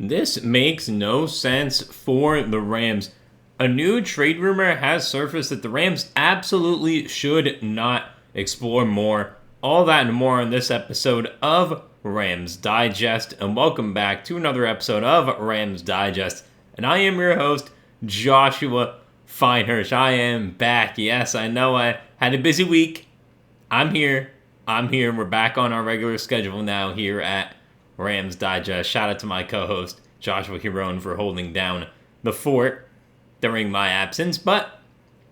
This makes no sense for the Rams. A new trade rumor has surfaced that the Rams absolutely should not explore more. All that and more on this episode of Rams Digest. And welcome back to another episode of Rams Digest. And I am your host, Joshua Finehirsh. I am back. Yes, I know I had a busy week. I'm here. We're back on our regular schedule now here at Rams Digest. Shout out to my co-host, Joshua Hiron, for holding down the fort during my absence. But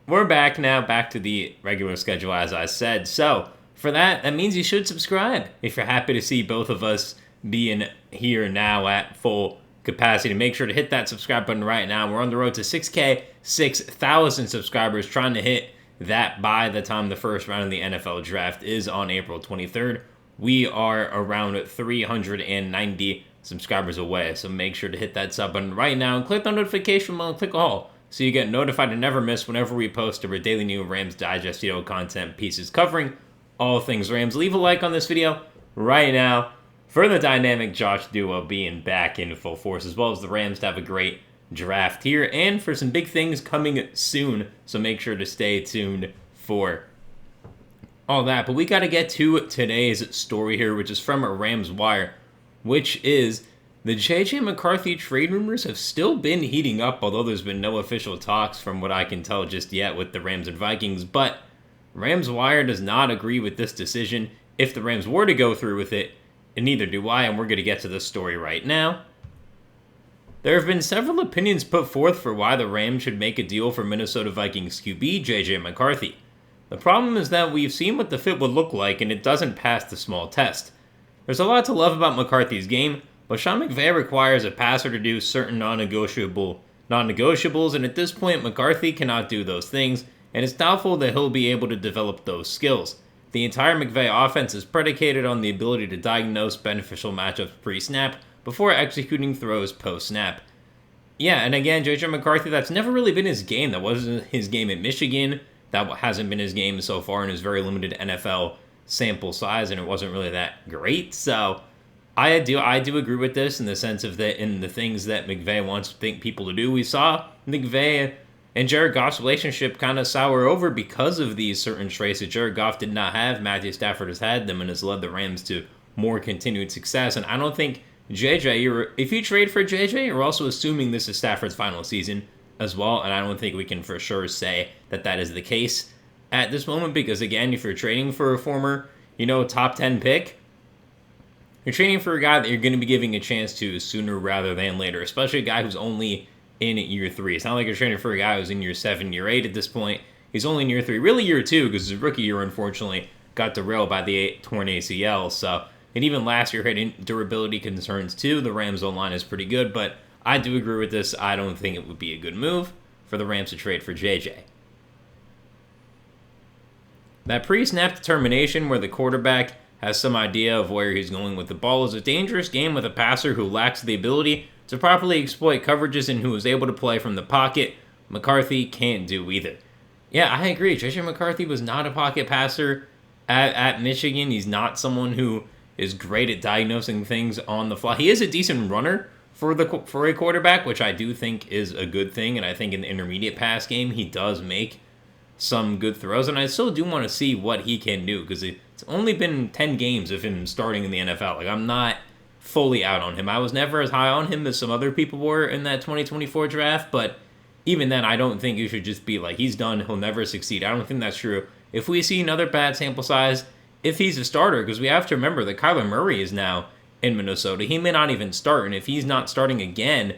we're back now, back to the regular schedule, as I said. So, for that means you should subscribe if you're happy to see both of us being here now at full capacity. Make sure to hit that subscribe button right now. We're on the road to 6K, 6,000 subscribers, trying to hit that by the time the first round of the NFL draft is on April 23rd. We are around 390 subscribers away, so make sure to hit that sub button right now and click the notification bell and click all so you get notified and never miss whenever we post our daily new Rams Digest video content pieces covering all things Rams. Leave a like on this video right now for the dynamic Josh duo being back in full force, as well as the Rams to have a great draft here and for some big things coming soon, so make sure to stay tuned for all that. But we got to get to today's story here, which is from a Rams Wire, which is the JJ McCarthy trade rumors have still been heating up, although there's been no official talks from what I can tell just yet with the Rams and Vikings. But Rams Wire does not agree with this decision if the Rams were to go through with it, and neither do I, and we're going to get to this story right now. There have been several opinions put forth for why the Rams should make a deal for Minnesota Vikings QB JJ McCarthy. The problem is that we've seen what the fit would look like, and it doesn't pass the small test. There's a lot to love about McCarthy's game, but Sean McVay requires a passer to do certain non-negotiables, and at this point, McCarthy cannot do those things, and it's doubtful that he'll be able to develop those skills. The entire McVay offense is predicated on the ability to diagnose beneficial matchups pre-snap before executing throws post-snap. Yeah, and again, JJ McCarthy, that's never really been his game. That wasn't his game at Michigan. That hasn't been his game so far in his very limited NFL sample size, and it wasn't really that great. So I do agree with this in the sense of that in the things that McVay wants people to do. We saw McVay and Jared Goff's relationship kind of sour over because of these certain traits that Jared Goff did not have. Matthew Stafford has had them and has led the Rams to more continued success. And I don't think JJ, if you trade for JJ, you're also assuming this is Stafford's final season as well, and I don't think we can for sure say that that is the case at this moment, because again, if you're trading for a former, top 10 pick, you're trading for a guy that you're going to be giving a chance to sooner rather than later, especially a guy who's only in year 3. It's not like you're trading for a guy who's in year 7, year 8 at this point. He's only in year 3, really year 2, because his rookie year, unfortunately, got derailed by the torn ACL, so, and even last year had durability concerns too. The Rams O-line is pretty good, but I do agree with this. I don't think it would be a good move for the Rams to trade for JJ. That pre-snap determination where the quarterback has some idea of where he's going with the ball is a dangerous game with a passer who lacks the ability to properly exploit coverages and who is able to play from the pocket. McCarthy can't do either. Yeah, I agree. JJ McCarthy was not a pocket passer at Michigan. He's not someone who is great at diagnosing things on the fly. He is a decent runner for a quarterback, which I do think is a good thing, and I think in the intermediate pass game, he does make some good throws, and I still do want to see what he can do, because it's only been 10 games of him starting in the NFL. Like, I'm not fully out on him. I was never as high on him as some other people were in that 2024 draft, but even then, I don't think you should just be like, he's done, he'll never succeed. I don't think that's true. If we see another bad sample size, if he's a starter, because we have to remember that Kyler Murray is now in Minnesota. He may not even start, and if he's not starting again,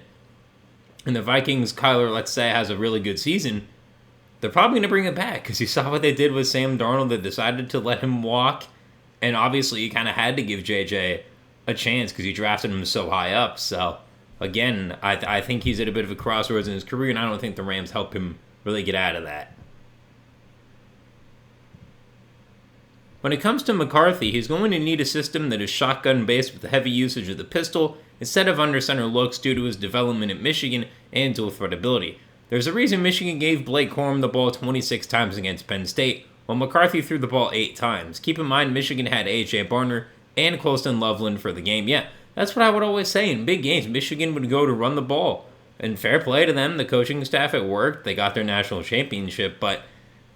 and the Vikings, Kyler, let's say, has a really good season, they're probably going to bring him back, because you saw what they did with Sam Darnold. They decided to let him walk, and obviously you kind of had to give JJ a chance because you drafted him so high up. So, again, I think he's at a bit of a crossroads in his career, and I don't think the Rams help him really get out of that. When it comes to McCarthy, he's going to need a system that is shotgun-based with a heavy usage of the pistol instead of under-center looks due to his development at Michigan and dual-threat ability. There's a reason Michigan gave Blake Corum the ball 26 times against Penn State, while McCarthy threw the ball 8 times. Keep in mind, Michigan had A.J. Barner and Colston Loveland for the game. Yeah, That's what I would always say in big games. Michigan would go to run the ball. And fair play to them, the coaching staff, it worked. They got their national championship, but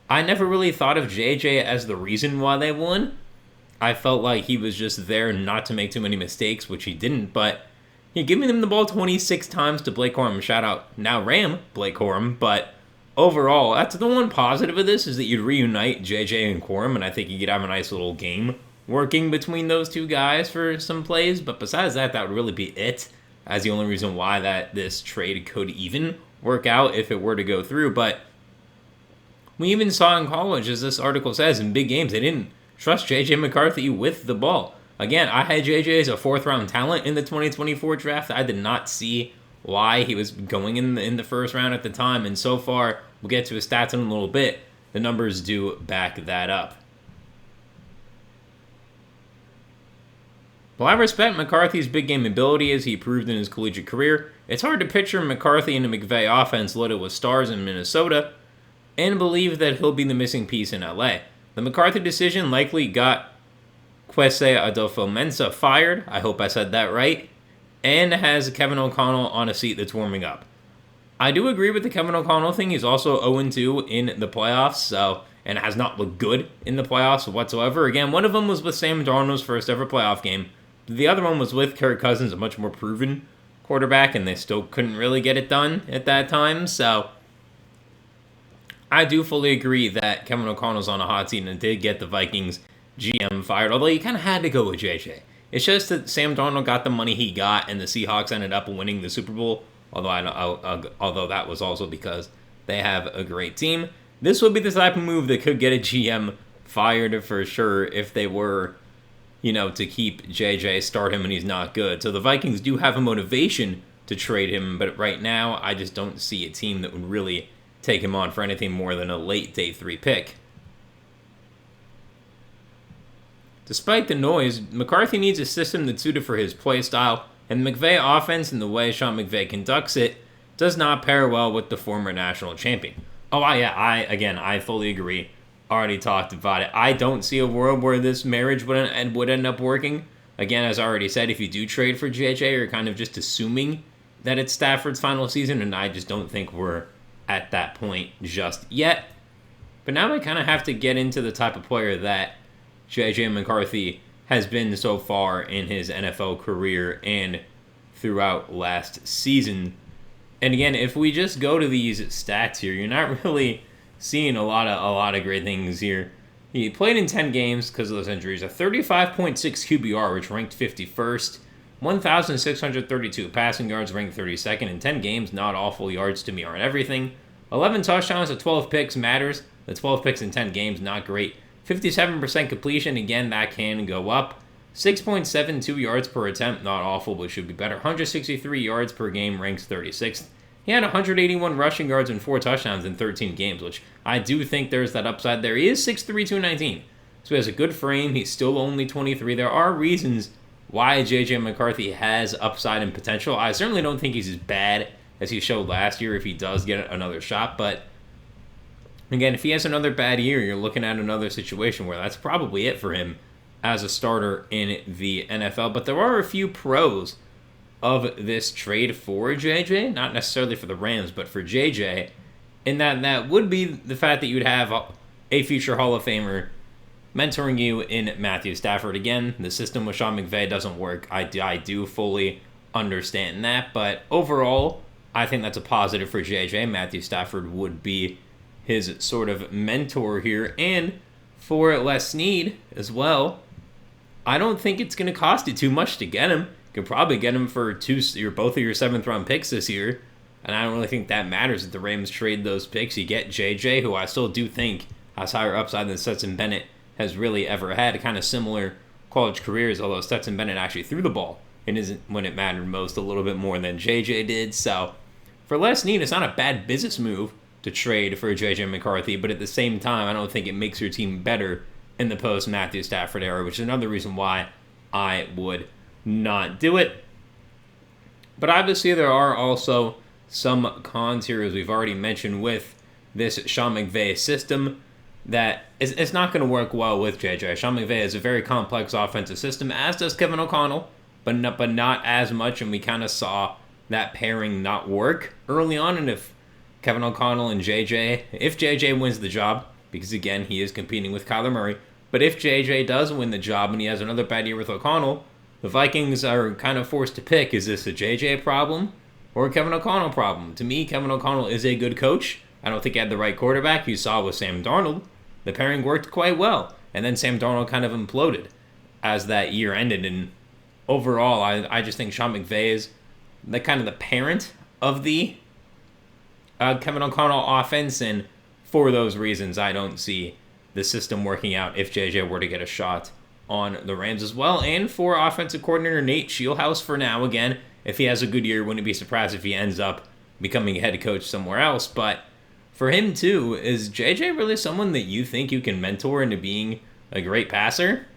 I never really thought of JJ as the reason why they won. I felt like he was just there not to make too many mistakes, which he didn't, but giving them the ball 26 times to Blake Corum. Shout out now Ram Blake Corum, but overall, that's the one positive of this is that you'd reunite JJ and Corum, and I think you could have a nice little game working between those two guys for some plays, but besides that, that would really be it as the only reason why that this trade could even work out if it were to go through. But we even saw in college, as this article says, in big games, they didn't trust JJ McCarthy with the ball. Again, I had JJ as a 4th-round talent in the 2024 draft. I did not see why he was going in the first round at the time, and so far, we'll get to his stats in a little bit, the numbers do back that up. While I respect McCarthy's big game ability as he proved in his collegiate career, it's hard to picture McCarthy in a McVay offense loaded with stars in Minnesota and believe that he'll be the missing piece in LA. The McCarthy decision likely got Kwesi Adolfo-Mensah fired, I hope I said that right, and has Kevin O'Connell on a seat that's warming up. I do agree with the Kevin O'Connell thing. He's also 0-2 in the playoffs, and has not looked good in the playoffs whatsoever. Again, one of them was with Sam Darnold's first ever playoff game. The other one was with Kirk Cousins, a much more proven quarterback, and they still couldn't really get it done at that time. So I do fully agree that Kevin O'Connell's on a hot seat and did get the Vikings GM fired, although you kind of had to go with JJ. It's just that Sam Darnold got the money he got, and the Seahawks ended up winning the Super Bowl, although that was also because they have a great team. This would be the type of move that could get a GM fired for sure if they were, to keep JJ, start him, and he's not good. So the Vikings do have a motivation to trade him, but right now I just don't see a team that would really take him on for anything more than a late day 3 pick. Despite the noise, McCarthy needs a system that's suited for his play style, and the McVay offense and the way Sean McVay conducts it does not pair well with the former national champion. I fully agree. Already talked about it. I don't see a world where this marriage would end up working. Again, as I already said, if you do trade for JJ, you're kind of just assuming that it's Stafford's final season, and I just don't think we're at that point just yet. But now I kind of have to get into the type of player that JJ McCarthy has been so far in his NFL career and throughout last season. And again, if we just go to these stats here, you're not really seeing a lot of great things here. He played in 10 games because of those injuries. A 35.6 QBR, which ranked 51st. 1,632 passing yards, ranked 32nd. In 10 games, not awful. Yards to me aren't everything. 11 touchdowns to 12 picks matters. The 12 picks in 10 games, not great. 57% completion, again, that can go up. 6.72 yards per attempt, not awful, but should be better. 163 yards per game, ranks 36th. He had 181 rushing yards and 4 touchdowns in 13 games, which I do think there's that upside there. He is 6'3", 219, so he has a good frame. He's still only 23. There are reasons why JJ McCarthy has upside and potential. I certainly don't think he's as bad as he showed last year if he does get another shot, but again, if he has another bad year, you're looking at another situation where that's probably it for him as a starter in the NFL. But there are a few pros of this trade for JJ, not necessarily for the Rams, but for JJ, and that would be the fact that you'd have a future Hall of Famer mentoring you in Matthew Stafford. Again, the system with Sean McVay doesn't work. I do fully understand that, but overall, I think that's a positive for JJ. Matthew Stafford would be his sort of mentor here, and for Les Snead as well, I don't think it's going to cost you too much to get him. You could probably get him for both of your 7th-round picks this year, and I don't really think that matters if the Rams trade those picks. You get JJ, who I still do think has higher upside than Stetson Bennett has really ever had. Kind of similar college careers, although Stetson Bennett actually threw the ball and isn't when it mattered most, a little bit more than JJ did. So for Les Snead, it's not a bad business move to trade for JJ McCarthy, but at the same time, I don't think it makes your team better in the post-Matthew Stafford era, which is another reason why I would not do it. But obviously there are also some cons here, as we've already mentioned, with this Sean McVay system that it's not going to work well with JJ. Sean McVay has a very complex offensive system, as does Kevin O'Connell. but not as much, and we kind of saw that pairing not work early on. And if Kevin O'Connell and JJ, if JJ wins the job, because again, he is competing with Kyler Murray, but if JJ does win the job and he has another bad year with O'Connell, the Vikings are kind of forced to pick, is this a JJ problem or a Kevin O'Connell problem? To me, Kevin O'Connell is a good coach. I don't think he had the right quarterback. You saw with Sam Darnold, the pairing worked quite well. And then Sam Darnold kind of imploded as that year ended. And overall, I just think Sean McVay is the kind of the parent of the Kevin O'Connell offense. And for those reasons, I don't see the system working out if JJ were to get a shot on the Rams as well. And for offensive coordinator Nate Scheelhaase for now, again, if he has a good year, wouldn't be surprised if he ends up becoming a head coach somewhere else. But for him too, is JJ really someone that you think you can mentor into being a great passer?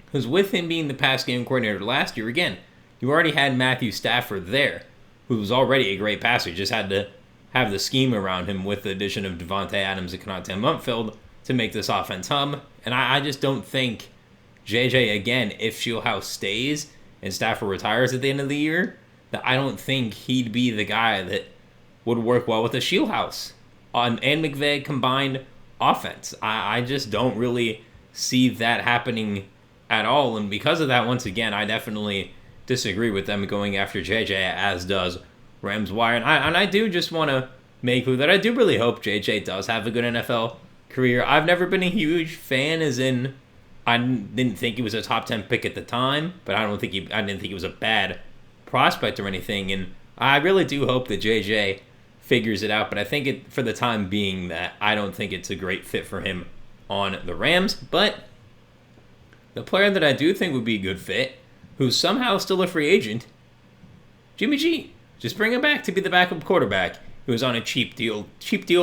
Because with him being the pass game coordinator last year, again, you already had Matthew Stafford there, who was already a great passer. You just had to have the scheme around him with the addition of Devontae Adams and Konata Mumpfield to make this offense hum. And I just don't think JJ, again, if Scheelhaase stays and Stafford retires at the end of the year, that I don't think he'd be the guy that would work well with a Scheelhaase and McVay combined offense. I just don't really see that happening at all. And because of that, once again, I definitely disagree with them going after JJ, as does Rams Wire. And I do just want to make clear that I do really hope JJ does have a good NFL career. I've never been a huge fan, as in I didn't think he was a top 10 pick at the time, but I didn't think he was a bad prospect or anything. And I really do hope that JJ figures it out, but I think for the time being that I don't think it's a great fit for him on the Rams. But the player that I do think would be a good fit, who's somehow still a free agent, Jimmy G. Just bring him back to be the backup quarterback. He was on a cheap deal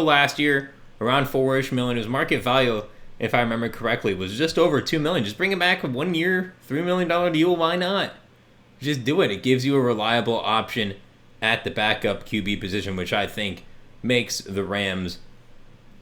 last year, around $4 million. His market value, if I remember correctly, was just over $2 million. Just bring him back a 1 year, $3 million deal. Why not? Just do it. It gives you a reliable option at the backup QB position, which I think makes the Rams,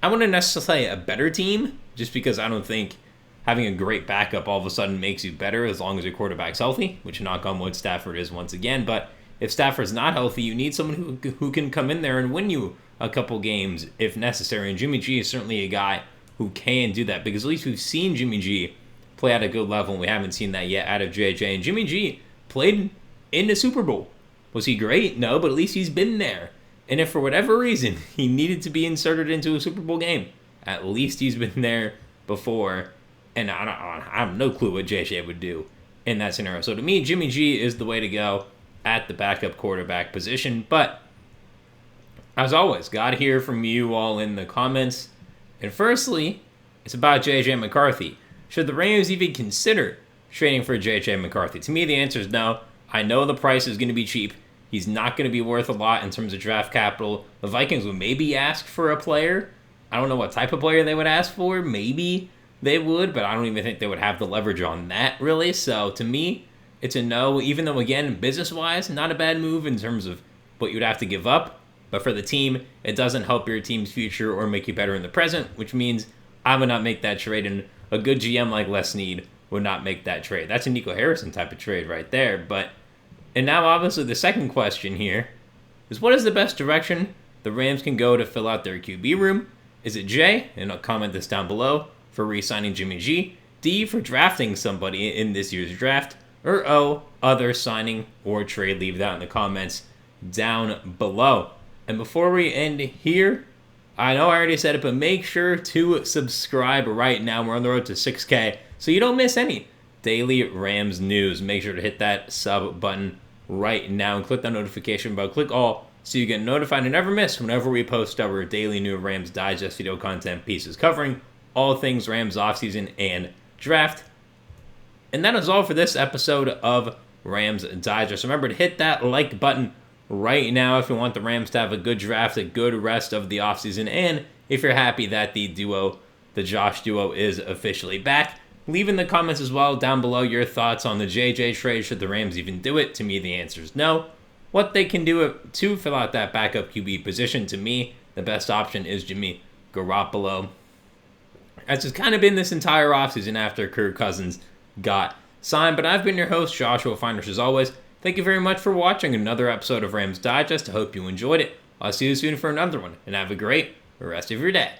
I wouldn't necessarily say a better team, just because I don't think having a great backup all of a sudden makes you better as long as your quarterback's healthy, which knock on wood Stafford is once again. But if Stafford's not healthy, you need someone who can come in there and win you a couple games if necessary. And Jimmy G is certainly a guy who can do that, because at least we've seen Jimmy G play at a good level, and we haven't seen that yet out of JJ. And Jimmy G played in the Super Bowl. Was he great? No, but at least he's been there. And if for whatever reason he needed to be inserted into a Super Bowl game, at least he's been there before. And I have no clue what JJ would do in that scenario. So to me, Jimmy G is the way to go at the backup quarterback position. But as always, got to hear from you all in the comments. And firstly, it's about JJ McCarthy. Should the Rams even consider trading for JJ McCarthy? To me, the answer is no. I know the price is going to be cheap. He's not going to be worth a lot in terms of draft capital. The Vikings would maybe ask for a player. I don't know what type of player they would ask for. Maybe they would, but I don't even think they would have the leverage on that, really. So to me, it's a no, even though, again, business-wise, not a bad move in terms of what you'd have to give up. But for the team, it doesn't help your team's future or make you better in the present, which means I would not make that trade. And a good GM like Les Snead would not make that trade. That's a Nico Harrison type of trade right there. And now, obviously, the second question here is, what is the best direction the Rams can go to fill out their QB room? Is it J, and I'll comment this down below, for re-signing Jimmy G, D, for drafting somebody in this year's draft, or O, other signing or trade? Leave that in the comments down below. And before we end here, I know I already said it, but make sure to subscribe right now. We're on the road to 6K, so you don't miss any daily Rams news. Make sure to hit that sub button right now and click that notification bell. Click all so you get notified and never miss whenever we post our daily new Rams Digest video content pieces covering all things Rams offseason and draft. And that is all for this episode of Rams Digest. Remember to hit that like button right now if you want the Rams to have a good draft, a good rest of the offseason, and if you're happy that the Josh duo is officially back. Leave in the comments as well down below your thoughts on the JJ trade. Should the Rams even do it? To me, the answer is no. What they can do to fill out that backup QB position, to me, the best option is Jimmy Garoppolo. As it's kind of been this entire offseason after Kirk Cousins got sign. But I've been your host, Joshua Finehirsh, as always. Thank you very much for watching another episode of Rams Digest. I hope you enjoyed it. I'll see you soon for another one, and have a great rest of your day.